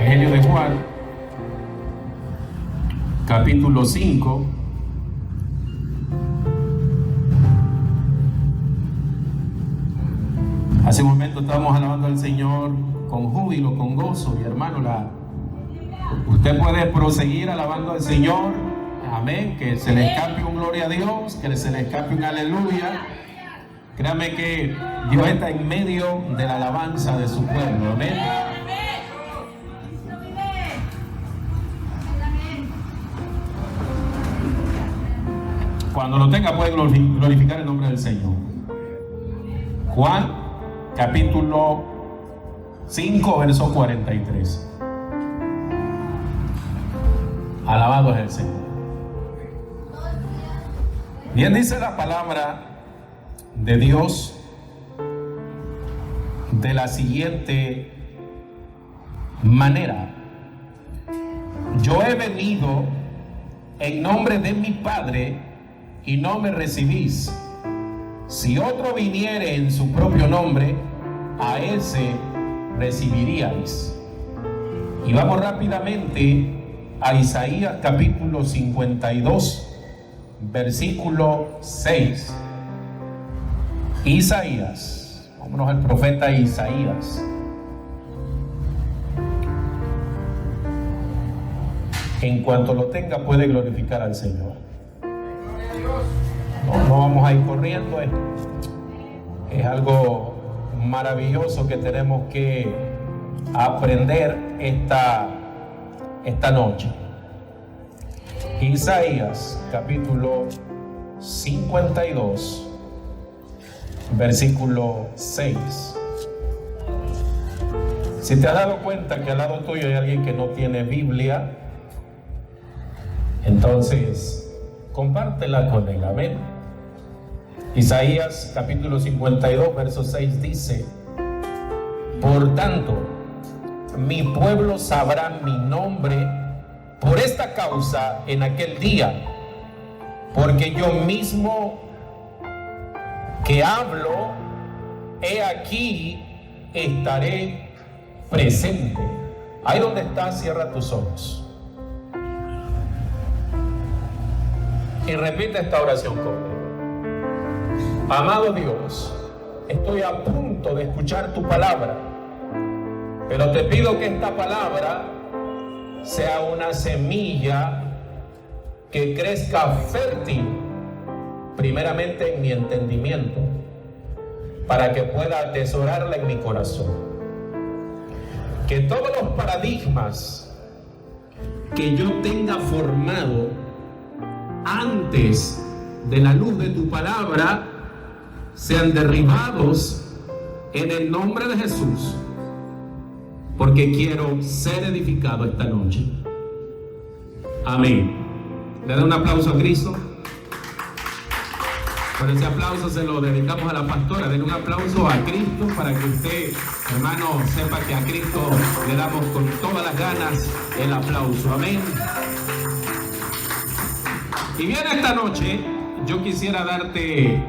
Evangelio de Juan, capítulo 5. Hace un momento estábamos alabando al Señor con júbilo, con gozo, y hermano, usted puede proseguir alabando al Señor, amén, que se le escape un gloria a Dios, que se le escape un aleluya. Créame que Dios está en medio de la alabanza de su pueblo, amén. Cuando lo tenga puede glorificar el nombre del Señor. Juan, capítulo 5, verso 43. Alabado es el Señor. Bien dice la palabra de Dios de la siguiente manera: yo he venido en nombre de mi Padre y no me recibís. Si otro viniere en su propio nombre, a ese recibiríais. Y vamos rápidamente a Isaías capítulo 52, versículo 6. Isaías, vámonos al profeta Isaías. En cuanto lo tenga puede glorificar al Señor. No vamos a ir corriendo. Es algo maravilloso que tenemos que aprender esta noche. Isaías capítulo 52, versículo 6. Si te has dado cuenta que al lado tuyo hay alguien que no tiene Biblia, entonces compártela con él, amén. Isaías capítulo 52, verso 6 dice: por tanto, mi pueblo sabrá mi nombre por esta causa en aquel día, porque yo mismo que hablo, he aquí, estaré presente. Ahí donde estás, cierra tus ojos y repite esta oración conmigo. Amado Dios, estoy a punto de escuchar tu palabra, pero te pido que esta palabra sea una semilla que crezca fértil, primeramente en mi entendimiento, para que pueda atesorarla en mi corazón. Que todos los paradigmas que yo tenga formado antes de la luz de tu palabra sean derribados en el nombre de Jesús, porque quiero ser edificado esta noche. Amén. Le da un aplauso a Cristo. Por ese aplauso se lo dedicamos a la pastora. Den un aplauso a Cristo para que usted, hermano, sepa que a Cristo le damos con todas las ganas el aplauso. Amén. Y bien, esta noche yo quisiera darte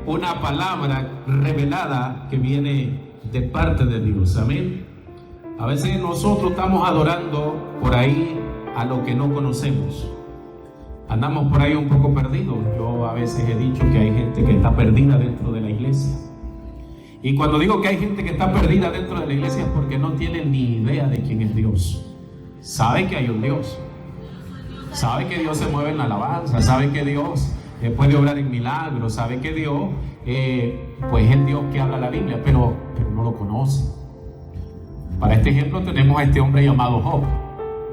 una palabra revelada que viene de parte de Dios. Amén. A veces nosotros estamos adorando por ahí a lo que no conocemos. Andamos por ahí un poco perdidos. Yo a veces he dicho que hay gente que está perdida dentro de la iglesia. Y cuando digo que hay gente que está perdida dentro de la iglesia es porque no tiene ni idea de quién es Dios. Sabe que hay un Dios. Sabe que Dios se mueve en la alabanza. Sabe que Dios puede obrar en milagros. Sabe que Dios pues es el Dios que habla la Biblia, pero no lo conoce. Para este ejemplo tenemos a este hombre llamado Job,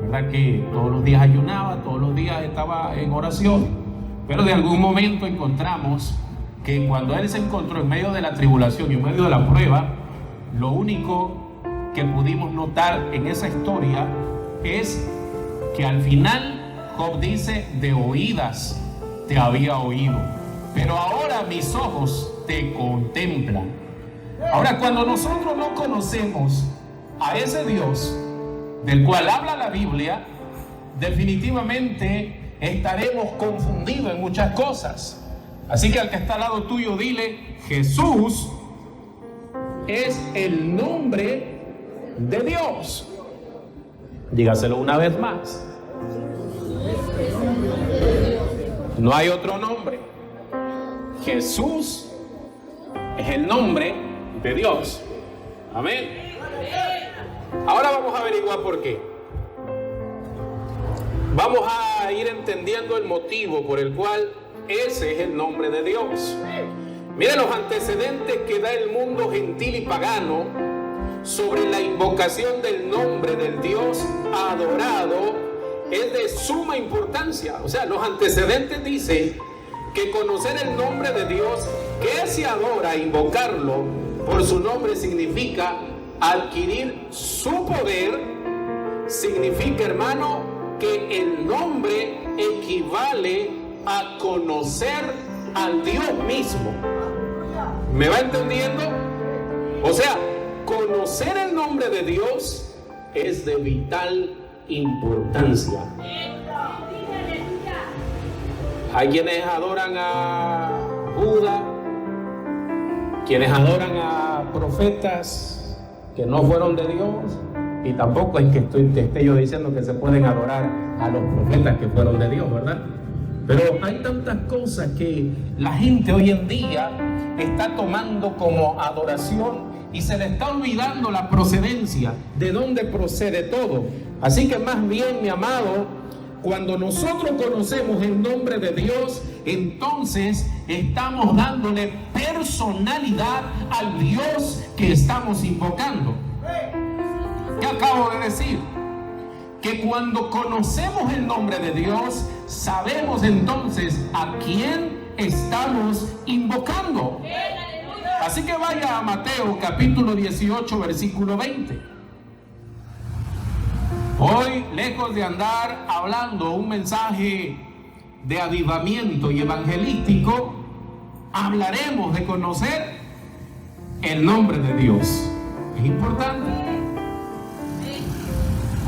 ¿verdad? Que todos los días ayunaba, todos los días estaba en oración, pero de algún momento encontramos que cuando él se encontró en medio de la tribulación y en medio de la prueba, lo único que pudimos notar en esa historia es que al final Job dice: de oídas te había oído, pero ahora mis ojos te contemplan. Ahora, cuando nosotros no conocemos a ese Dios del cual habla la Biblia, definitivamente estaremos confundidos en muchas cosas. Así que al que está al lado tuyo, dile: Jesús es el nombre de Dios. Dígaselo una vez más. No hay otro nombre. Jesús es el nombre de Dios. Amén. Ahora vamos a averiguar por qué. Vamos a ir entendiendo el motivo por el cual ese es el nombre de Dios. Miren los antecedentes que da el mundo gentil y pagano sobre la invocación del nombre del Dios adorado. Es de suma importancia. O sea, los antecedentes dicen que conocer el nombre de Dios que se adora, invocarlo por su nombre, significa adquirir su poder. Significa, hermano, que el nombre equivale a conocer al Dios mismo. ¿Me va entendiendo? O sea, conocer el nombre de Dios es de vital importancia. Hay quienes adoran a Buda, quienes adoran a profetas que no fueron de Dios, y tampoco es que esté yo diciendo que se pueden adorar a los profetas que fueron de Dios, ¿verdad? Pero hay tantas cosas que la gente hoy en día está tomando como adoración y se le está olvidando la procedencia, de dónde procede todo. Así que más bien, mi amado, cuando nosotros conocemos el nombre de Dios, entonces estamos dándole personalidad al Dios que estamos invocando. ¿Qué acabo de decir? Que cuando conocemos el nombre de Dios, sabemos entonces a quién estamos invocando. Así que vaya a Mateo capítulo 18, versículo 20. Hoy, lejos de andar hablando un mensaje de avivamiento y evangelístico, hablaremos de conocer el nombre de Dios. Es importante.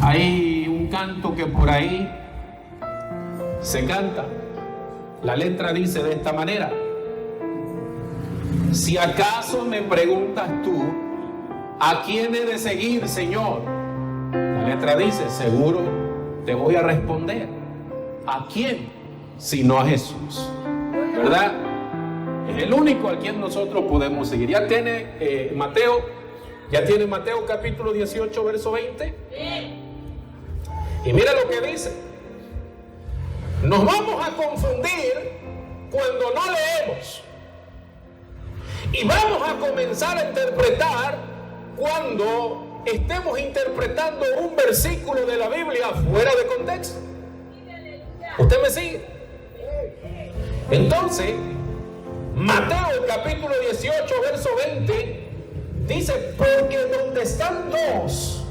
Hay un canto que por ahí se canta. La letra dice de esta manera: si acaso me preguntas tú, ¿a quién he de seguir, Señor? La letra dice, seguro te voy a responder, ¿a quién? Sino a Jesús, ¿verdad? Es el único al quien nosotros podemos seguir. Ya tiene Mateo capítulo 18, verso 20. Y mira lo que dice. Nos vamos a confundir cuando no leemos. Y vamos a comenzar a interpretar cuando estemos interpretando un versículo de la Biblia fuera de contexto. ¿Usted me sigue? Entonces, Mateo capítulo 18, verso 20, dice, porque donde están dos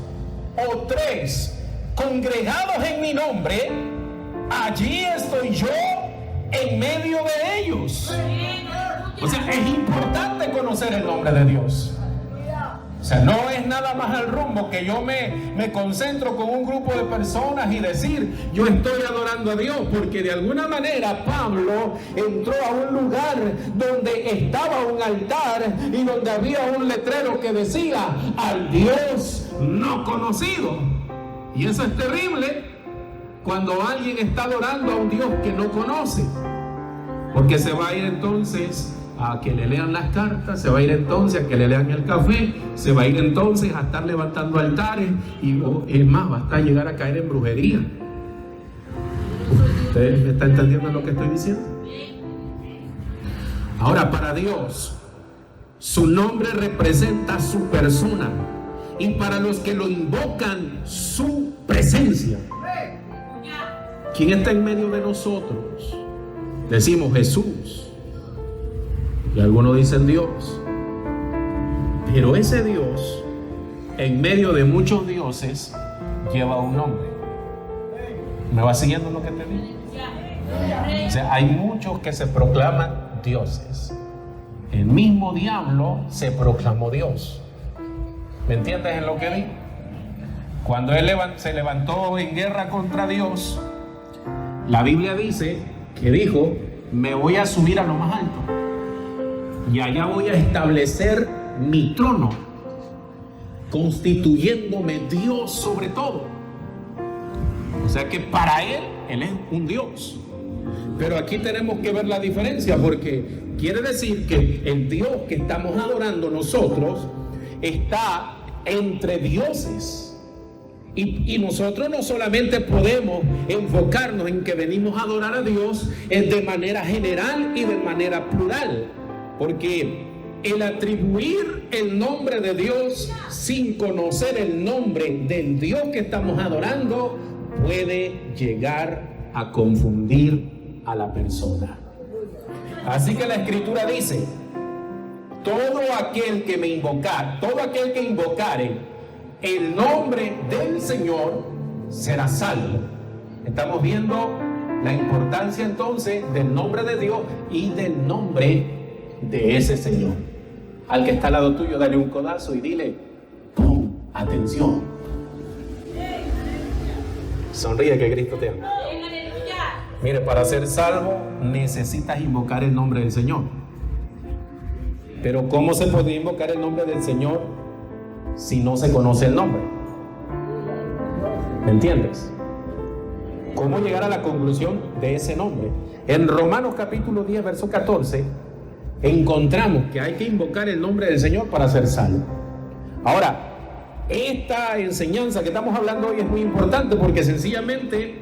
o tres congregados en mi nombre, allí estoy yo en medio de ellos. O sea, es importante conocer el nombre de Dios. O sea, no es nada más al rumbo que yo me concentro con un grupo de personas y decir, yo estoy adorando a Dios, porque de alguna manera Pablo entró a un lugar donde estaba un altar y donde había un letrero que decía, al Dios no conocido. Y eso es terrible cuando alguien está adorando a un Dios que no conoce, porque se va a ir entonces a que le lean las cartas, se va a ir entonces a que le lean el café, se va a ir entonces a estar levantando altares y es más, va a llegar a caer en brujería. ¿Usted está entendiendo lo que estoy diciendo? Ahora, para Dios, su nombre representa su persona, y para los que lo invocan, su presencia. ¿Quién está en medio de nosotros? Decimos Jesús, y algunos dicen Dios, pero ese Dios, en medio de muchos dioses, lleva un nombre. ¿Me va siguiendo lo que te digo? O sea, hay muchos que se proclaman dioses. El mismo diablo se proclamó Dios. ¿Me entiendes en lo que digo? Cuando él se levantó en guerra contra Dios, la Biblia dice que dijo, me voy a subir a lo más alto y allá voy a establecer mi trono, constituyéndome Dios sobre todo. sea que para Él es un Dios. Pero aquí tenemos que ver la diferencia, porque quiere decir que el Dios que estamos adorando nosotros está entre dioses. Y nosotros no solamente podemos enfocarnos en que venimos a adorar a Dios de manera general y de manera plural, porque el atribuir el nombre de Dios sin conocer el nombre del Dios que estamos adorando puede llegar a confundir a la persona. Así que la Escritura dice: todo aquel que invocare el nombre del Señor será salvo. Estamos viendo la importancia entonces del nombre de Dios y del nombre de ese Señor. Al que está al lado tuyo, dale un codazo y dile: ¡pum! Atención. Sonríe, que Cristo te ama. Mire, para ser salvo necesitas invocar el nombre del Señor. Pero ¿cómo se puede invocar el nombre del Señor si no se conoce el nombre? ¿Me entiendes? ¿Cómo llegar a la conclusión de ese nombre? En Romanos capítulo 10, verso 14, encontramos que hay que invocar el nombre del Señor para ser salvo. Ahora, esta enseñanza que estamos hablando hoy es muy importante, porque sencillamente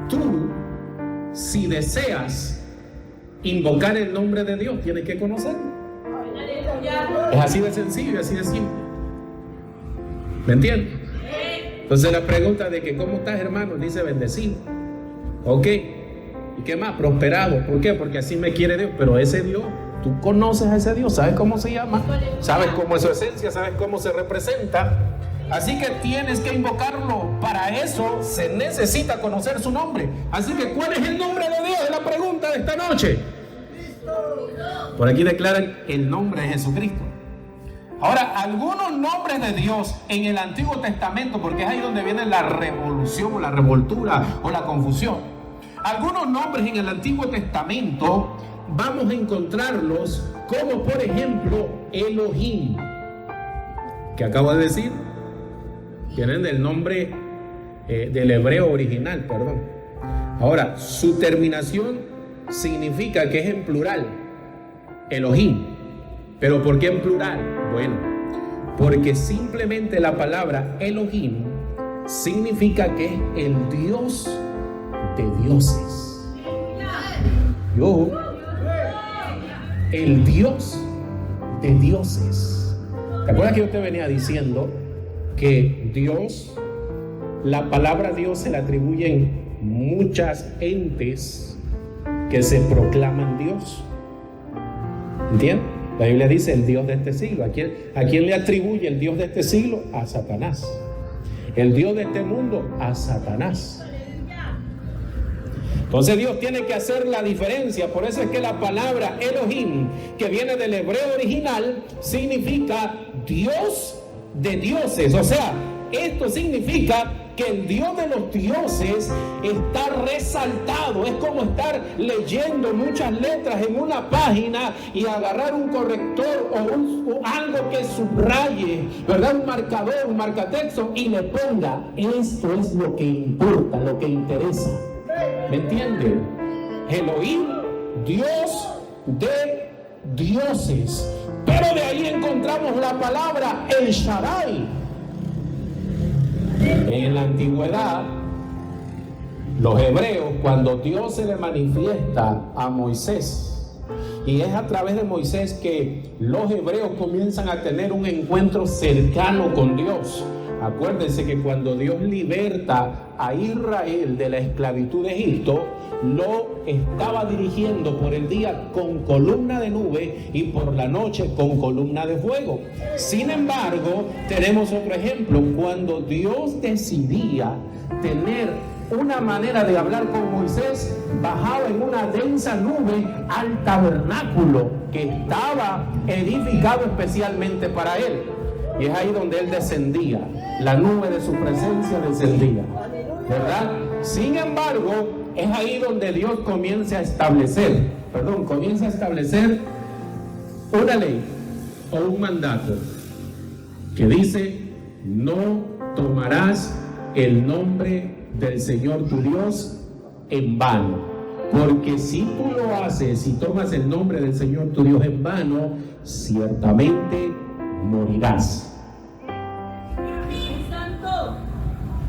tú, si deseas invocar el nombre de Dios, tienes que conocerlo. Es así de sencillo y así de simple. ¿Me entiendes? Entonces la pregunta de que ¿cómo estás, hermano? Dice: bendecido. Ok. ¿Y qué más? Prosperado. ¿Por qué? Porque así me quiere Dios. Pero ese Dios, tú conoces a ese Dios, sabes cómo se llama, sabes cómo es su esencia, sabes cómo se representa. Así que tienes que invocarlo. Para eso se necesita conocer su nombre. Así que ¿cuál es el nombre de Dios? Es la pregunta de esta noche. Por aquí declaran el nombre de Jesucristo. Ahora, algunos nombres de Dios en el Antiguo Testamento, porque es ahí donde viene la revolución o la revoltura o la confusión. Algunos nombres en el Antiguo Testamento vamos a encontrarlos como, por ejemplo, Elohim, que acabo de decir, vienen del nombre del hebreo original, perdón. Ahora, su terminación significa que es en plural, Elohim. ¿Pero por qué en plural? Bueno, porque simplemente la palabra Elohim significa que es el Dios de dioses. El Dios de dioses. ¿Te acuerdas que yo te venía diciendo que Dios, la palabra Dios se le atribuyen muchas entes que se proclaman Dios? ¿Entiendes? La Biblia dice el Dios de este siglo. ¿A quién le atribuye el Dios de este siglo? A Satanás. El Dios de este mundo, a Satanás. Entonces Dios tiene que hacer la diferencia. Por eso es que la palabra Elohim, que viene del hebreo original, significa Dios de dioses. O sea, esto significa que el Dios de los dioses está resaltado. Es como estar leyendo muchas letras en una página y agarrar un corrector o algo que subraye, ¿verdad? Un marcador, un marcatexto, y le ponga: esto es lo que importa, lo que interesa. ¿Me entienden? Elohim, Dios de dioses. Pero de ahí encontramos la palabra El Shaddai. En la antigüedad, los hebreos, cuando Dios se le manifiesta a Moisés, y es a través de Moisés que los hebreos comienzan a tener un encuentro cercano con Dios. Acuérdense que cuando Dios liberta a Israel de la esclavitud de Egipto, lo estaba dirigiendo por el día con columna de nube y por la noche con columna de fuego. Sin embargo, tenemos otro ejemplo. Cuando Dios decidía tener una manera de hablar con Moisés, bajaba en una densa nube al tabernáculo que estaba edificado especialmente para él. Y es ahí donde él descendía, la nube de su presencia descendía, ¿verdad? Sin embargo, es ahí donde Dios comienza a establecer una ley o un mandato que dice: no tomarás el nombre del Señor tu Dios en vano. Porque si tú lo haces, si tomas el nombre del Señor tu Dios en vano, ciertamente morirás.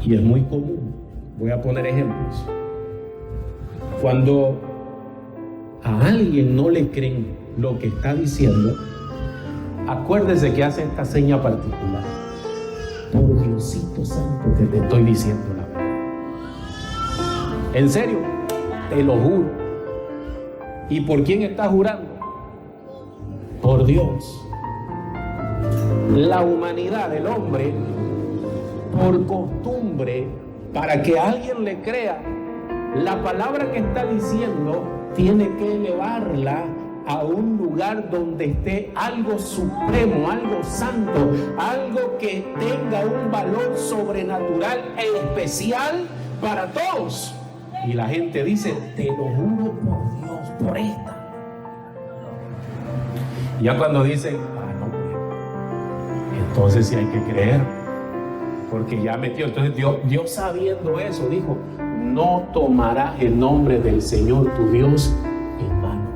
Y es muy común. Voy a poner ejemplos. Cuando a alguien no le creen lo que está diciendo, acuérdese que hace esta seña particular. Por Diosito Santo que te estoy diciendo la verdad. En serio, te lo juro. ¿Y por quién está jurando? Por Dios. La humanidad, el hombre, por costumbre, para que alguien le crea, la palabra que está diciendo tiene que elevarla a un lugar donde esté algo supremo, algo santo, algo que tenga un valor sobrenatural e especial para todos. Y la gente dice, te lo juro por Dios, por esta. Ya cuando dicen, no, pues, entonces sí hay que creer, porque ya metió. Entonces Dios sabiendo eso dijo, no tomarás el nombre del Señor tu Dios en vano.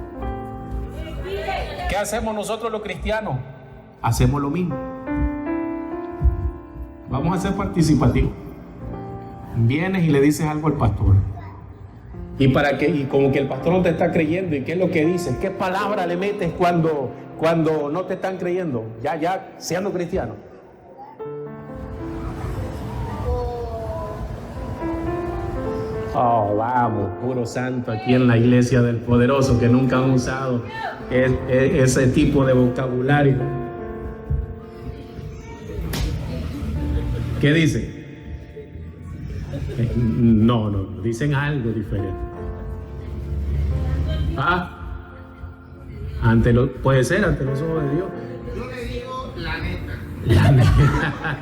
¿Qué hacemos nosotros los cristianos? Hacemos lo mismo. Vamos a ser participativos. Vienes y le dices algo al pastor. Y como que el pastor no te está creyendo. ¿Y qué es lo que dices? ¿Qué palabra le metes cuando no te están creyendo? Ya siendo cristiano. Oh, vamos, puro santo aquí en la iglesia del poderoso que nunca han usado ese tipo de vocabulario. ¿Qué dice? No, dicen algo diferente. Puede ser ante los ojos de Dios. Yo le digo la neta. La neta.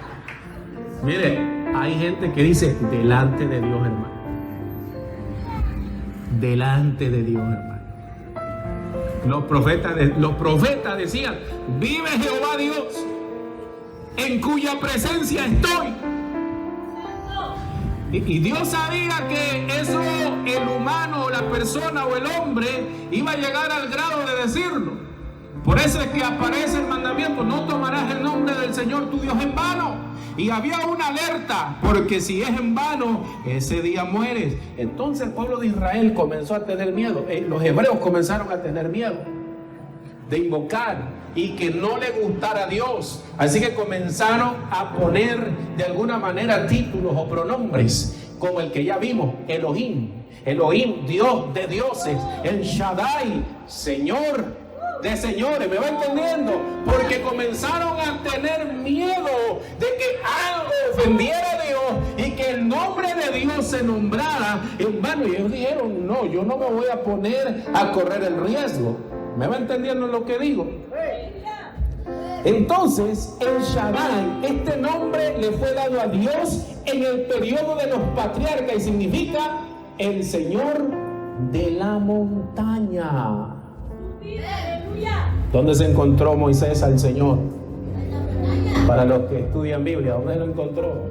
Mire, hay gente que dice delante de Dios, hermano. Delante de Dios, hermano. Los profetas decían, vive Jehová Dios, en cuya presencia estoy. Y Dios sabía que eso, el humano, la persona o el hombre, iba a llegar al grado de decirlo. Por eso es que aparece el mandamiento, no tomarás el nombre del Señor tu Dios en vano. Y había una alerta, porque si es en vano, ese día mueres. Entonces el pueblo de Israel comenzó a tener miedo. Los hebreos comenzaron a tener miedo de invocar y que no le gustara a Dios. Así que comenzaron a poner de alguna manera títulos o pronombres, como el que ya vimos, Elohim, Dios de dioses, el Shaddai, Señor de señores. ¿Me va entendiendo? Porque comenzaron a tener miedo de que algo ofendiera a Dios y que el nombre de Dios se nombrara en vano. Y ellos dijeron, no, yo no me voy a poner a correr el riesgo. ¿Me va entendiendo lo que digo? Entonces, el Shaddai, este nombre le fue dado a Dios en el periodo de los patriarcas y significa el Señor de la montaña. ¿Dónde se encontró Moisés al Señor? Para los que estudian Biblia, ¿dónde lo encontró?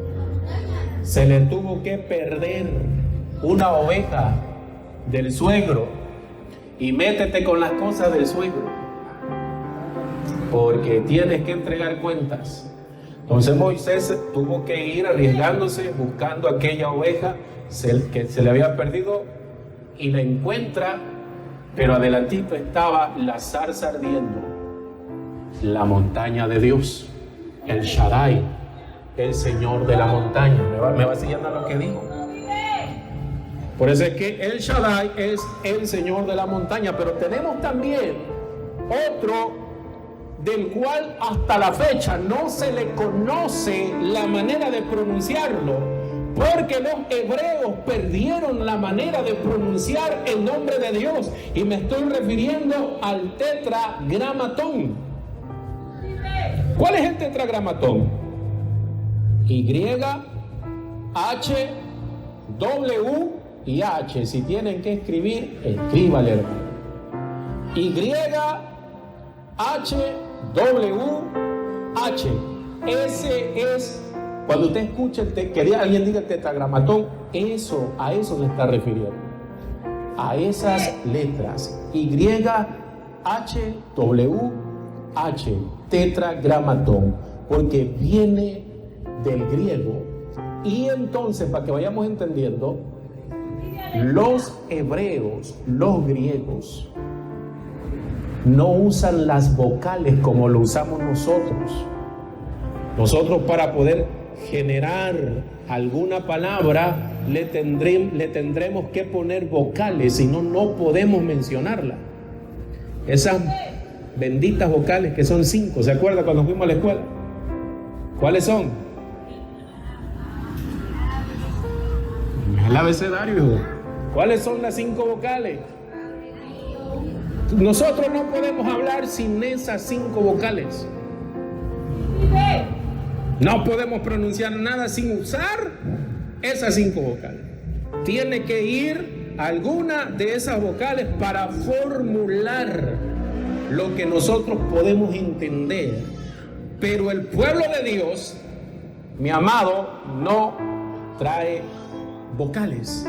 Se le tuvo que perder una oveja del suegro y métete con las cosas del suegro, porque tienes que entregar cuentas. Entonces Moisés tuvo que ir arriesgándose, buscando aquella oveja que se le había perdido, y la encuentra. Pero adelantito estaba la zarza ardiendo, la montaña de Dios, el Shaddai, el Señor de la montaña. ¿Me va siguiendo lo que digo? Por eso es que el Shaddai es el Señor de la montaña. Pero tenemos también otro del cual hasta la fecha no se le conoce la manera de pronunciarlo, porque los hebreos perdieron la manera de pronunciar el nombre de Dios. Y me estoy refiriendo al tetragramatón. ¿Cuál es el tetragramatón? Y, H, W y H. Si tienen que escribir, escríbale, hermano. Y, H, W, H. Ese es Cuando usted escucha que alguien diga tetragramatón, a eso se está refiriendo. A esas letras. Y, H, W, H, tetragramatón. Porque viene del griego. Y entonces, para que vayamos entendiendo, los hebreos, los griegos, no usan las vocales como lo usamos nosotros. Nosotros, para poder generar alguna palabra, le tendremos que poner vocales, si no, no podemos mencionarla. Esas benditas vocales que son 5, ¿se acuerda cuando fuimos a la escuela? ¿Cuáles son? El abecedario, hijo. ¿Cuáles son las 5 vocales? Nosotros no podemos hablar sin esas 5 vocales. No podemos pronunciar nada sin usar esas 5 vocales. Tiene que ir alguna de esas vocales para formular lo que nosotros podemos entender. Pero el pueblo de Dios, mi amado, no trae vocales.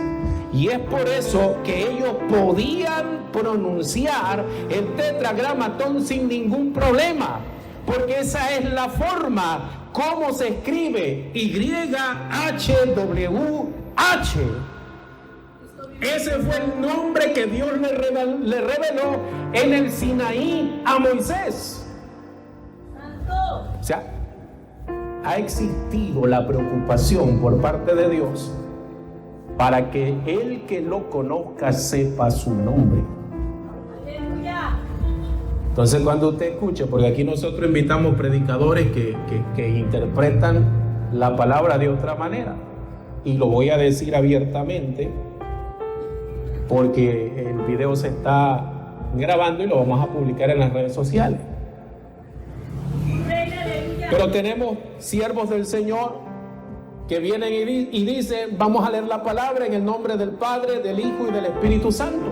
Y es por eso que ellos podían pronunciar el tetragramatón sin ningún problema, porque esa es la forma como se escribe YHWH. Ese fue el nombre que Dios le reveló en el Sinaí a Moisés. O sea, ha existido la preocupación por parte de Dios para que el que lo conozca sepa su nombre. Entonces, cuando usted escucha, porque aquí nosotros invitamos predicadores que interpretan la palabra de otra manera, y lo voy a decir abiertamente porque el video se está grabando y lo vamos a publicar en las redes sociales. Pero tenemos siervos del Señor que vienen y dicen: vamos a leer la palabra en el nombre del Padre, del Hijo y del Espíritu Santo.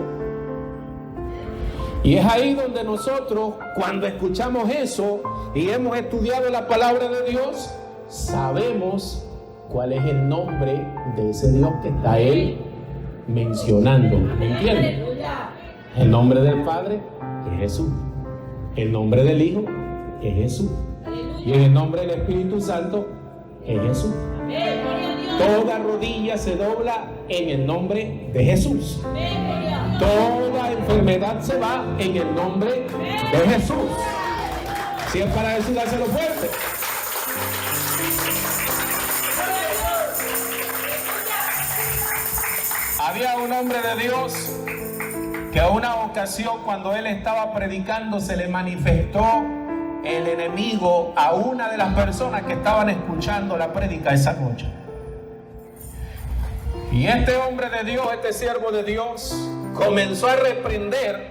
Y es ahí donde nosotros, cuando escuchamos eso y hemos estudiado la palabra de Dios, sabemos cuál es el nombre de ese Dios que está Él mencionando. ¿Me entienden? El nombre del Padre es Jesús. El nombre del Hijo es Jesús. Y en el nombre del Espíritu Santo es Jesús. Toda rodilla se dobla en el nombre de Jesús. Toda enfermedad se va en el nombre de Jesús. Si es para eso, dáselo fuerte. Había un hombre de Dios que a una ocasión, cuando él estaba predicando, se le manifestó el enemigo a una de las personas que estaban escuchando la prédica esa noche. Y este hombre de Dios, este siervo de Dios, comenzó a reprender,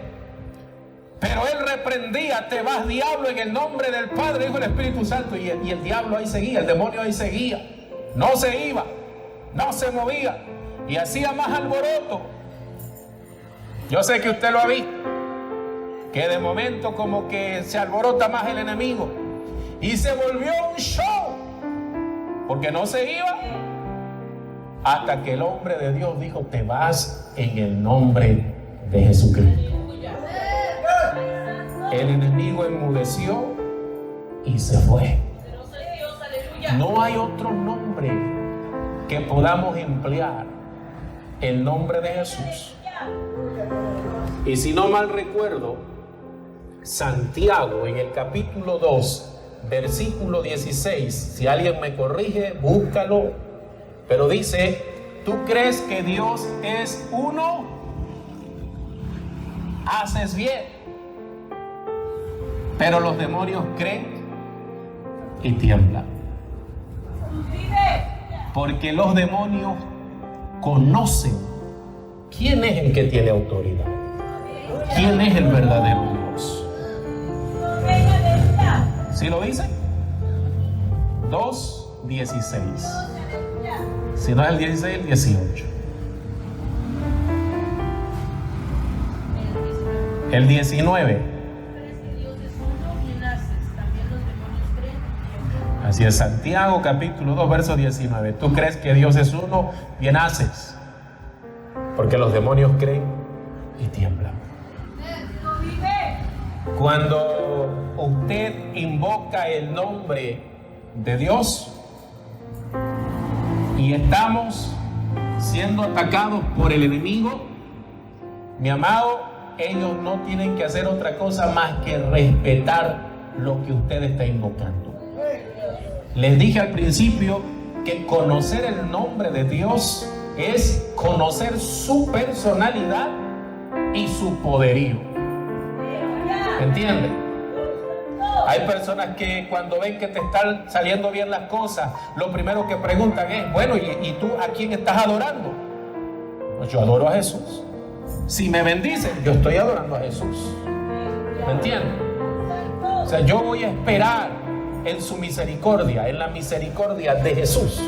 pero él reprendía: te vas, diablo, en el nombre del Padre, Hijo y del Espíritu Santo. Y el diablo ahí seguía, el demonio ahí seguía, no se iba, no se movía, y hacía más alboroto. Yo sé que usted lo ha visto, que de momento como que se alborota más el enemigo, y se volvió un show, porque no se iba, hasta que el hombre de Dios dijo: te vas en el nombre de Jesucristo. El enemigo enmudeció y se fue. No hay otro nombre que podamos emplear, el nombre de Jesús. Y si no mal recuerdo, Santiago en el capítulo 2, versículo 16, si alguien me corrige, búscalo, pero dice: ¿tú crees que Dios es uno? Haces bien. Pero los demonios creen y tiemblan. Porque los demonios conocen quién es el que tiene autoridad, quién es el verdadero Dios. ¿Sí lo dice? 2:16. Si no es el 16, el 18. El 19. Así es, Santiago capítulo 2, verso 19. Tú crees que Dios es uno, bien haces, porque los demonios creen y tiemblan. Cuando usted invoca el nombre de Dios y estamos siendo atacados por el enemigo, mi amado, ellos no tienen que hacer otra cosa más que respetar lo que usted está invocando. Les dije al principio que conocer el nombre de Dios es conocer su personalidad y su poderío. ¿Entiende? Hay personas que cuando ven que te están saliendo bien las cosas, lo primero que preguntan es, bueno, ¿y tú a quién estás adorando? Pues yo adoro a Jesús. Si me bendicen, yo estoy adorando a Jesús. ¿Me entiende? O sea, yo voy a esperar en su misericordia, en la misericordia de Jesús.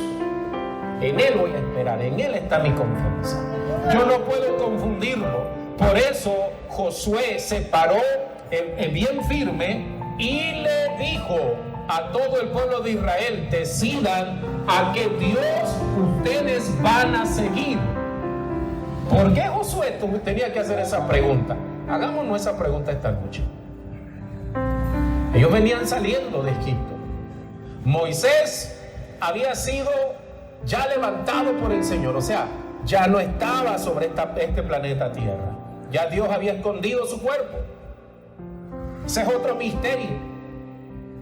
En Él voy a esperar, en Él está mi confianza. Yo no puedo confundirlo. Por eso Josué se paró bien firme y le dijo a todo el pueblo de Israel: decidan a qué Dios ustedes van a seguir. ¿Por qué Josué tenía que hacer esa pregunta? Hagámonos esa pregunta esta noche. Ellos venían saliendo de Egipto. Moisés había sido ya levantado por el Señor, o sea, ya no estaba sobre este planeta Tierra. Ya Dios había escondido su cuerpo. Ese es otro misterio.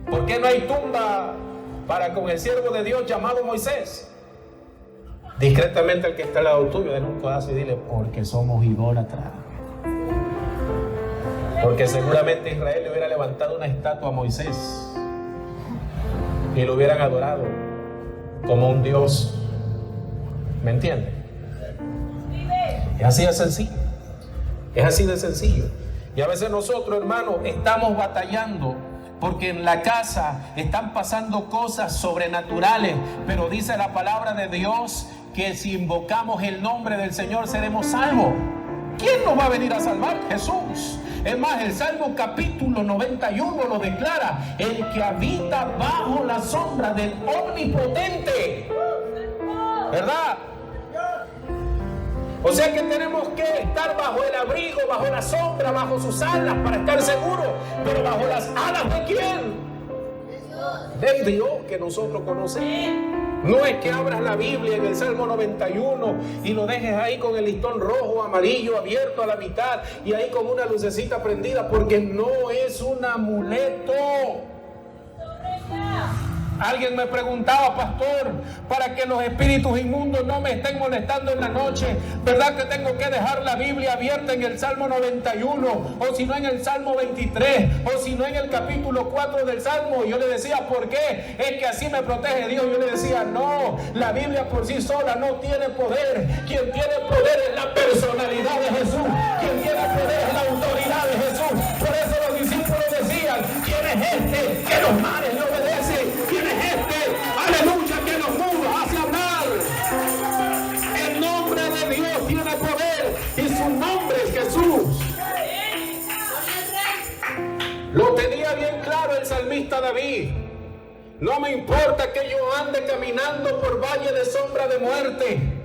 ¿Por qué no hay tumba con el siervo de Dios llamado Moisés? Discretamente, el que está al lado tuyo, denle un codazo y dile: porque somos idólatras. Porque seguramente Israel le hubiera levantado una estatua a Moisés y lo hubieran adorado como un Dios. ¿Me entienden? Es así de sencillo. Es así de sencillo. Y a veces nosotros, hermanos, estamos batallando porque en la casa están pasando cosas sobrenaturales, pero dice la palabra de Dios que si invocamos el nombre del Señor seremos salvos. ¿Quién nos va a venir a salvar? Jesús. Es más, el Salmo capítulo 91 lo declara: el que habita bajo la sombra del Omnipotente. ¿Verdad? O sea que tenemos que estar bajo el abrigo, bajo la sombra, bajo sus alas para estar seguros. Pero bajo las alas ¿de quién? Del Dios que nosotros conocemos. No es que abras la Biblia en el Salmo 91 y lo dejes ahí con el listón rojo, amarillo, abierto a la mitad y ahí con una lucecita prendida, porque no es un amuleto. Alguien me preguntaba: pastor, para que los espíritus inmundos no me estén molestando en la noche, ¿verdad que tengo que dejar la Biblia abierta en el Salmo 91? O si no en el Salmo 23, o si no en el capítulo 4 del Salmo. Y yo le decía: ¿por qué? Es que así me protege Dios. Yo le decía: no, la Biblia por sí sola no tiene poder. Quien tiene poder es la personalidad de Jesús. Quien tiene poder es la autoridad de Jesús. Por eso los discípulos decían: ¿quién es este que los mares le obedece? ¿Quién es este? Aleluya, que los muros hace hablar. El nombre de Dios tiene poder y su nombre es Jesús. Lo tenía bien claro el salmista David. No me importa que yo ande caminando por valle de sombra de muerte.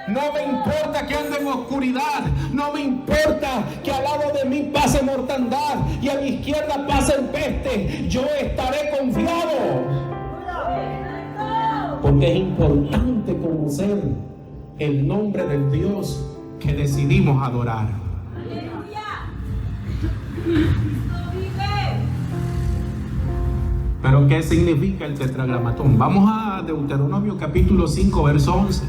No me importa que ande en oscuridad. No me importa que al lado de mí pase mortandad y a mi izquierda pase el peste. Yo estaré confiado. Porque es importante conocer el nombre del Dios que decidimos adorar. Pero ¿qué significa el tetragramatón? Vamos a Deuteronomio capítulo 5, verso 11.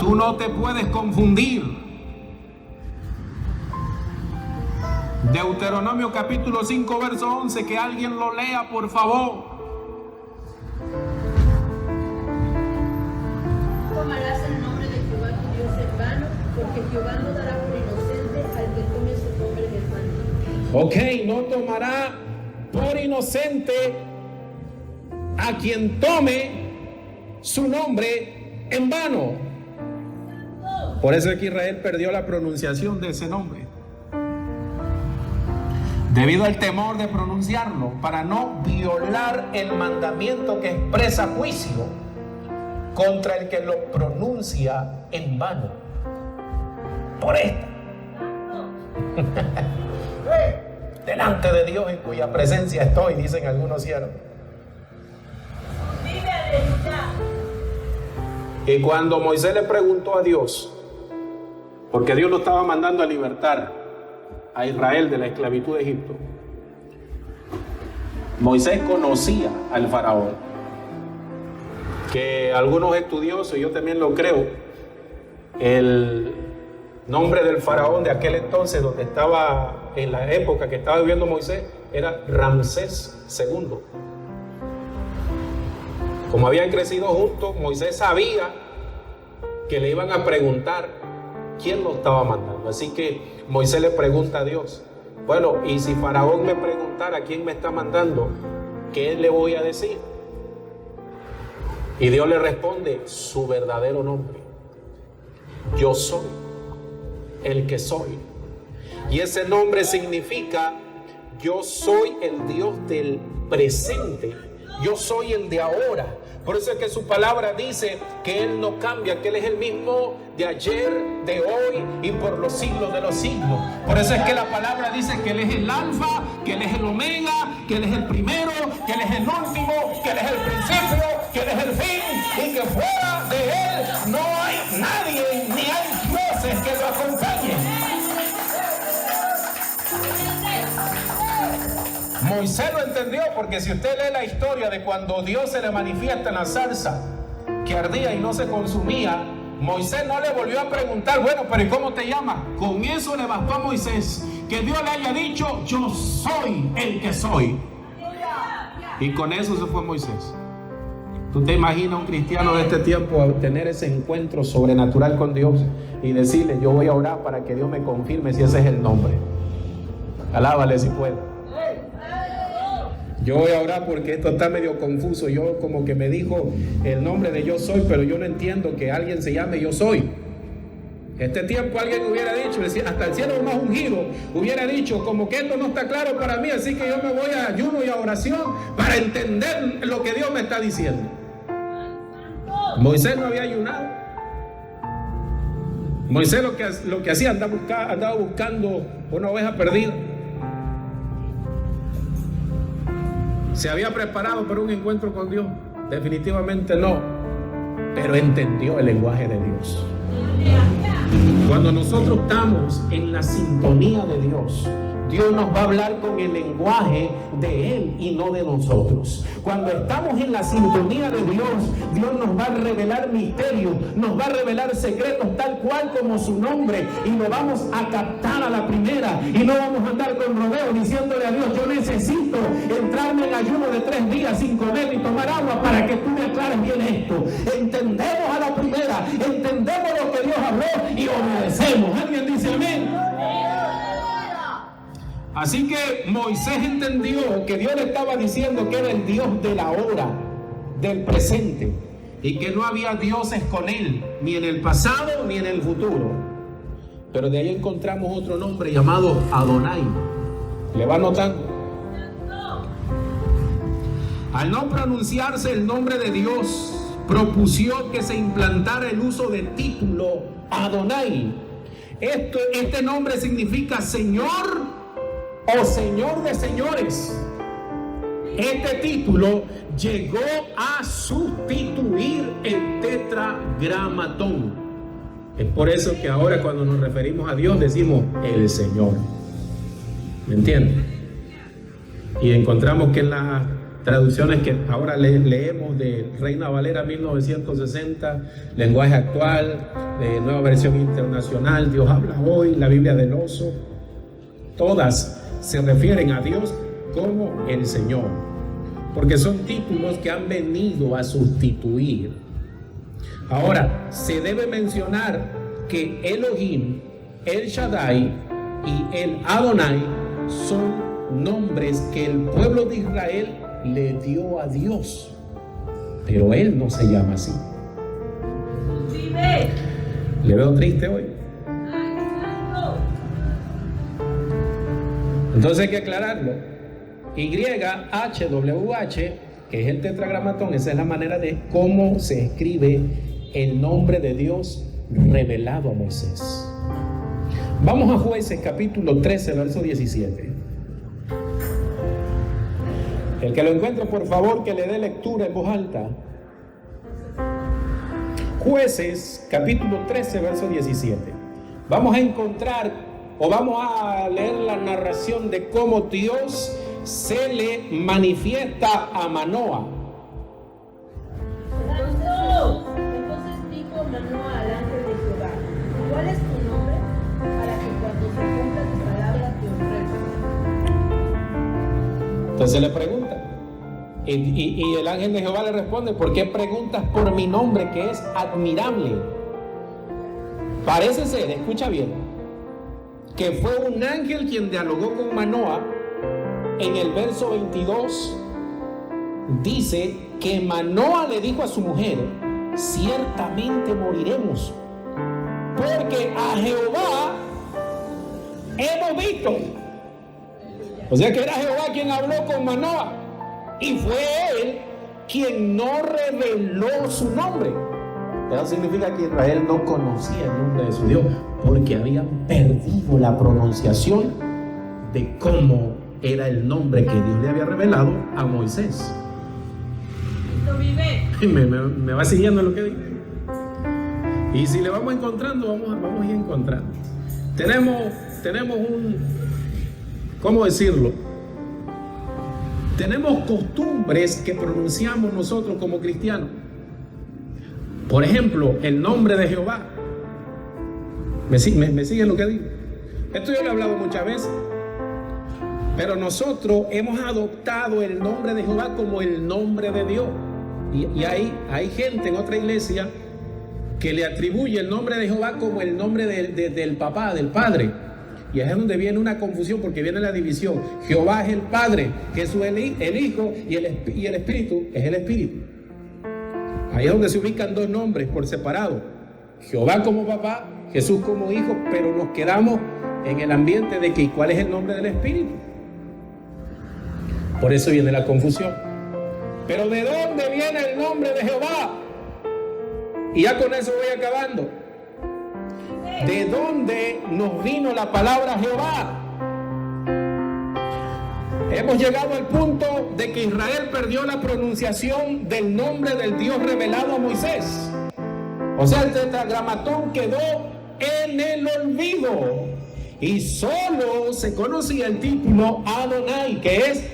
Tú no te puedes confundir. Deuteronomio capítulo 5, verso 11, que alguien lo lea, por favor. Tomarás el nombre de Jehová tu Dios en vano, porque Jehová no dará por inocente al que tome su nombre en vano. Ok, no tomará por inocente a quien tome su nombre en vano. Por eso es que Israel perdió la pronunciación de ese nombre. debido al temor de pronunciarlo, para no violar el mandamiento que expresa juicio contra el que lo pronuncia en vano. Por esta delante de Dios en cuya presencia estoy, dicen algunos siervos. Y cuando Moisés le preguntó a Dios, porque Dios lo estaba mandando a libertar a Israel de la esclavitud de Egipto, Moisés conocía al faraón, que algunos estudiosos, y yo también lo creo, el nombre del faraón de aquel entonces, donde estaba en la época que estaba viviendo Moisés, era Ramsés II. Como habían crecido juntos, Moisés sabía que le iban a preguntar quién lo estaba mandando. Así que Moisés le pregunta a Dios, bueno, y si Faraón me preguntara quién me está mandando, ¿qué le voy a decir? Y Dios le responde su verdadero nombre: yo soy el que soy. Y ese nombre significa: yo soy el Dios del presente, yo soy el de ahora. Por eso es que su palabra dice que Él no cambia, que Él es el mismo de ayer, de hoy y por los siglos de los siglos. Por eso es que la palabra dice que Él es el alfa, que Él es el omega, que Él es el primero, que Él es el último, que Él es el principio, que Él es el fin, y que fuera de Él no hay nadie, ni hay dioses que lo acompañen. Moisés lo entendió, porque si usted lee la historia de cuando Dios se le manifiesta en la zarza que ardía y no se consumía, Moisés no le volvió a preguntar, bueno, pero ¿y cómo te llamas? Con eso le bastó a Moisés que Dios le haya dicho: yo soy el que soy. Y con eso se fue Moisés. ¿Tú te imaginas un cristiano de este tiempo tener ese encuentro sobrenatural con Dios y decirle: yo voy a orar para que Dios me confirme si ese es el nombre? Alábale si puede. Yo voy a orar porque esto está medio confuso. Yo como que me dijo el nombre de yo soy, pero yo no entiendo que alguien se llame yo soy. Este tiempo alguien hubiera dicho, hasta el cielo más ungido hubiera dicho, como que esto no está claro para mí, así que yo me voy a ayuno y a oración para entender lo que Dios me está diciendo. Moisés no había ayunado. Moisés lo que hacía, andaba buscando una oveja perdida. ¿Se había preparado para un encuentro con Dios? Definitivamente no. Pero entendió el lenguaje de Dios. Cuando nosotros estamos en la sintonía de Dios, Dios nos va a hablar con el lenguaje de Él y no de nosotros. Cuando estamos en la sintonía de Dios, Dios nos va a revelar misterios, nos va a revelar secretos tal cual como su nombre, y lo vamos a captar a la primera, y no vamos a andar con rodeos diciéndole a Dios: yo necesito entrarme en ayuno de 3 días sin comer ni tomar agua para que tú me aclares bien esto. Entendemos a la primera, entendemos lo que Dios habló y obedecemos. ¿Alguien dice amén? Así que Moisés entendió que Dios le estaba diciendo que era el Dios de la hora, del presente, y que no había dioses con él, ni en el pasado ni en el futuro. Pero de ahí encontramos otro nombre llamado Adonai. ¿Le va notando? Al no pronunciarse el nombre de Dios, propuso que se implantara el uso del título Adonai. Este nombre significa Señor o Señor de señores. Este título llegó a sustituir el tetragramatón. Es por eso que ahora cuando nos referimos a Dios decimos el Señor. ¿Me entienden? Y encontramos que en las traducciones que ahora leemos de Reina Valera 1960, lenguaje actual, de Nueva Versión Internacional, Dios habla hoy, la Biblia del Oso, todas se refieren a Dios como el Señor, porque son títulos que han venido a sustituir. Ahora, se debe mencionar que Elohim, El Shaddai y el Adonai son nombres que el pueblo de Israel le dio a Dios, pero Él no se llama así. ¿Le veo triste hoy? Entonces hay que aclararlo. YHWH, que es el tetragramatón, esa es la manera de cómo se escribe el nombre de Dios revelado a Moisés. Vamos a Jueces capítulo 13, verso 17. El que lo encuentre, por favor, que le dé lectura en voz alta. Jueces capítulo 13, verso 17. Vamos a encontrar o vamos a leer la narración de cómo Dios se le manifiesta a Manoah. Entonces dijo Manoah al ángel de Jehová: ¿cuál es tu nombre? Para que cuando se cumpla tu palabra te honremos. Entonces le pregunta. Y el ángel de Jehová le responde: ¿por qué preguntas por mi nombre, que es admirable? Parece ser, escucha bien, que fue un ángel quien dialogó con Manoah. En el verso 22 dice que Manoah le dijo a su mujer: ciertamente moriremos, porque a Jehová hemos visto. O sea que era Jehová quien habló con Manoah, y fue él quien no reveló su nombre. Eso significa que Israel no conocía el nombre de su Dios, porque habían perdido la pronunciación de cómo era el nombre que Dios le había revelado a Moisés. Me va siguiendo lo que dice. Y si le vamos encontrando, vamos a ir encontrando. Tenemos ¿cómo decirlo? Tenemos costumbres que pronunciamos nosotros como cristianos. Por ejemplo, el nombre de Jehová. ¿Me siguen lo que digo? Esto yo lo he hablado muchas veces. Pero nosotros hemos adoptado el nombre de Jehová como el nombre de Dios. Y hay gente en otra iglesia que le atribuye el nombre de Jehová como el nombre del papá, del padre. Y ahí es donde viene una confusión, porque viene la división. Jehová es el Padre, Jesús es el Hijo, y el Espíritu es el Espíritu. Ahí es donde se ubican dos nombres por separado: Jehová como papá, Jesús como hijo. Pero nos quedamos en el ambiente de que ¿cuál es el nombre del Espíritu? Por eso viene la confusión. Pero ¿de dónde viene el nombre de Jehová? Y ya con eso voy acabando. ¿De dónde nos vino la palabra Jehová? Hemos llegado al punto de que Israel perdió la pronunciación del nombre del Dios revelado a Moisés. O sea, el tetragramatón quedó en el olvido y solo se conocía el título Adonai, que es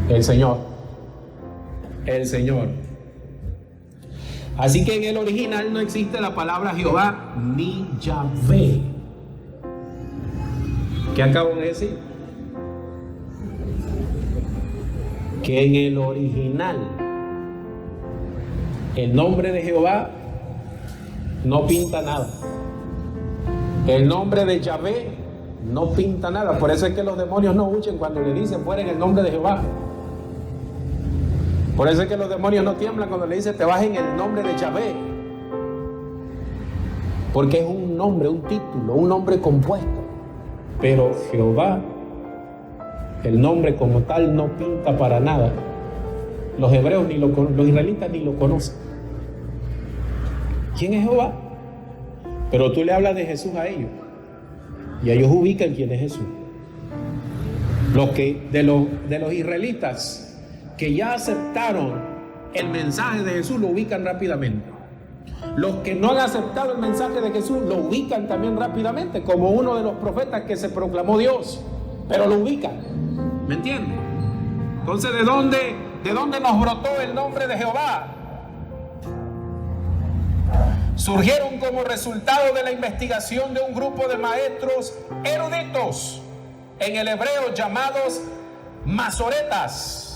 el Señor. El Señor. Así que en el original no existe la palabra Jehová ni Yahvé. ¿Qué acabo de decir? Que en el original el nombre de Jehová no pinta nada. El nombre de Yahvé no pinta nada. Por eso es que los demonios no huyen cuando le dicen fuera en el nombre de Jehová. Por eso es que los demonios no tiemblan cuando le dicen te vas en el nombre de Yahvé. Porque es un nombre, un título, un nombre compuesto. Pero Jehová, el nombre como tal, no pinta para nada. Los hebreos los israelitas ni lo conocen. ¿Quién es Jehová? Pero tú le hablas de Jesús a ellos y ellos ubican quién es Jesús. De los israelitas que ya aceptaron el mensaje de Jesús lo ubican rápidamente. Los que no han aceptado el mensaje de Jesús lo ubican también rápidamente, como uno de los profetas que se proclamó Dios, pero lo ubican. ¿Me entienden? Entonces, ¿de dónde nos brotó el nombre de Jehová? Surgieron como resultado de la investigación de un grupo de maestros eruditos en el hebreo llamados masoretas,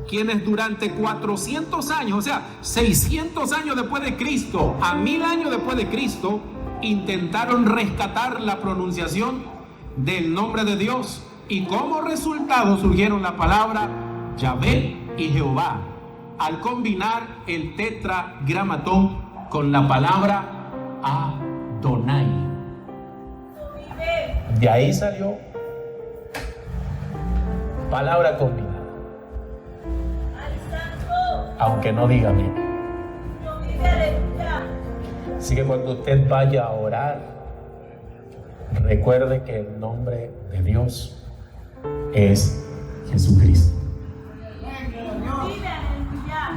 quienes durante 400 años, o sea, 600 años después de Cristo a 1000 años después de Cristo, intentaron rescatar la pronunciación del nombre de Dios, y como resultado surgieron la palabra Yahvé y Jehová al combinar el tetragramatón con la palabra Adonai. De ahí salió palabra combinada. Aunque no diga amén. Así que cuando usted vaya a orar, recuerde que el nombre de Dios es Jesucristo.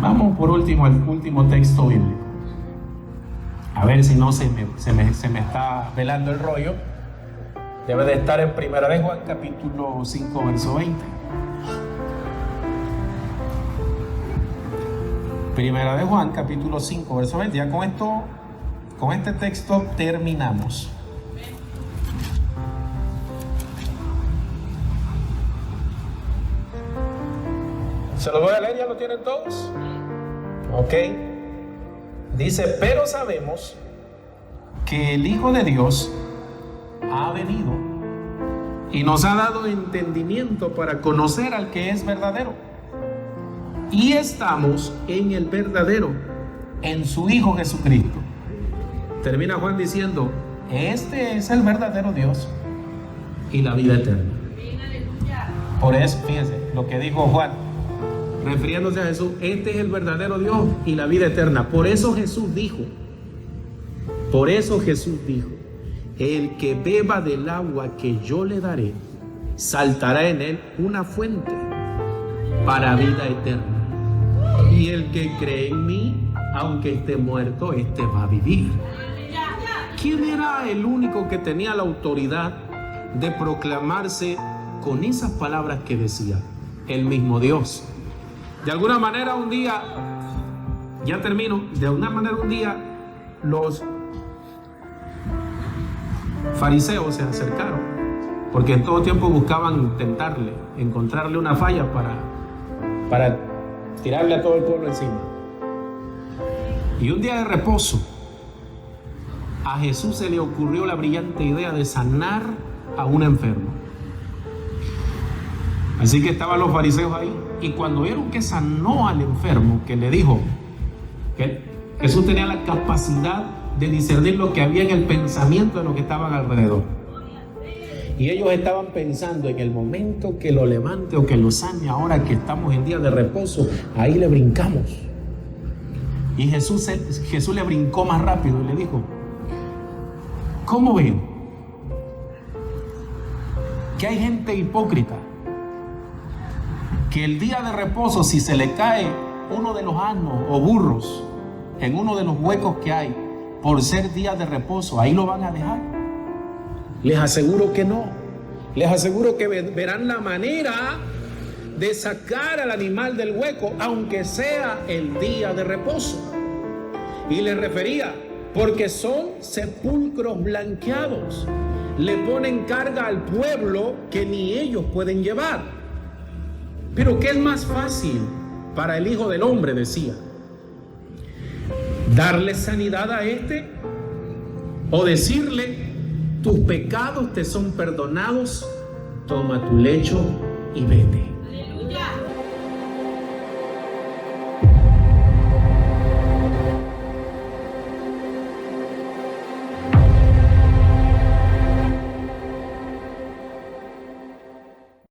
Vamos por último al último texto bíblico. A ver si no se me está velando el rollo. Debe de estar en 1 de Juan capítulo 5 verso 20. 1 de Juan capítulo 5 verso 20. Ya con este texto terminamos. Se lo voy a leer, ¿ya lo tienen todos? Ok. Dice, pero sabemos que el Hijo de Dios ha venido y nos ha dado entendimiento para conocer al que es verdadero. Y estamos en el verdadero, en su Hijo Jesucristo. Termina Juan diciendo, este es el verdadero Dios y la vida eterna. Por eso, fíjense lo que dijo Juan, refiriéndose a Jesús, este es el verdadero Dios y la vida eterna. Por eso Jesús dijo, el que beba del agua que yo le daré, saltará en él una fuente para vida eterna. Y el que cree en mí, aunque esté muerto, este va a vivir. ¿Quién era el único que tenía la autoridad de proclamarse con esas palabras que decía? El mismo Dios. De alguna manera un día, ya termino, los fariseos se acercaron, porque en todo tiempo buscaban tentarle, encontrarle una falla para tirarle a todo el pueblo encima. Y un día de reposo, a Jesús se le ocurrió la brillante idea de sanar a un enfermo. Así que estaban los fariseos ahí, y cuando vieron que sanó al enfermo, que le dijo que Jesús tenía la capacidad de discernir lo que había en el pensamiento de los que estaban alrededor, y ellos estaban pensando en el momento que lo levante o que lo sane, ahora que estamos en día de reposo, ahí le brincamos. Y Jesús le brincó más rápido y le dijo, ¿cómo ven? Que hay gente hipócrita que el día de reposo, si se le cae uno de los asnos o burros en uno de los huecos que hay, por ser día de reposo, ahí lo van a dejar. Les aseguro que no. Les aseguro que verán la manera de sacar al animal del hueco, aunque sea el día de reposo. Y le refería, porque son sepulcros blanqueados. Le ponen carga al pueblo que ni ellos pueden llevar. Pero ¿qué es más fácil para el Hijo del Hombre? Decía, darle sanidad a este, o decirle, tus pecados te son perdonados, toma tu lecho y vete.